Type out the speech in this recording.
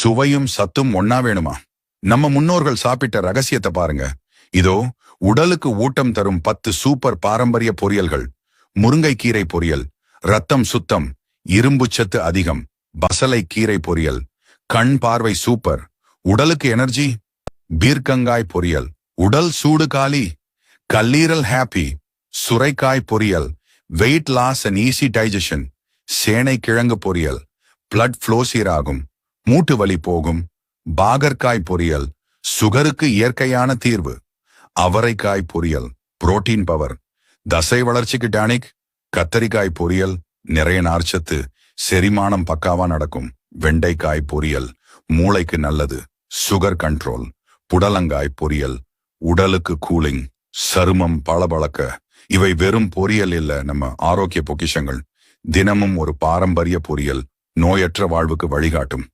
சுவையும் சத்தும் ஒன்னா வேணுமா? நம்ம முன்னோர்கள் சாப்பிட்ட ரகசியத்தை பாருங்க. இதோ உடலுக்கு ஊட்டம் தரும் 10 சூப்பர் பாரம்பரிய பொரியல்கள். முருங்கைக்கீரை பொரியல், ரத்தம் சுத்தம், இரும்புச்சத்து அதிகம். பசலை கீரை பொரியல், கண் பார்வை சூப்பர், உடலுக்கு எனர்ஜி. பீர்க்கங்காய் பொரியல், உடல் சூடு காலி. கல்லீரல் ஹாப்பி. சுரைக்காய் பொரியல், weight loss and easy digestion. சேனை கிழங்கு பொரியல், பிளட் ஃப்ளோ சீராகும், மூட்டு வலி போகும். பாகற்காய் பொரியல், சுகருக்கு இயற்கையான தீர்வு. அவரைக்காய் பொரியல், புரோட்டீன் பவர், தசை வளர்ச்சிக்கு டானிக். கத்தரிக்காய் பொரியல், நிறைய நார்ச்சத்து, செரிமானம் பக்காவா நடக்கும். வெண்டைக்காய் பொரியல், மூளைக்கு நல்லது, சுகர் கண்ட்ரோல். புடலங்காய் பொரியல், உடலுக்கு கூலிங், சருமம் பளபளக்க. இவை வெறும் பொரியல் இல்ல, நம்ம ஆரோக்கிய பொக்கிஷங்கள். தினமும் ஒரு பாரம்பரிய பொரியல் நோயற்ற வாழ்வுக்கு வழிகாட்டும்.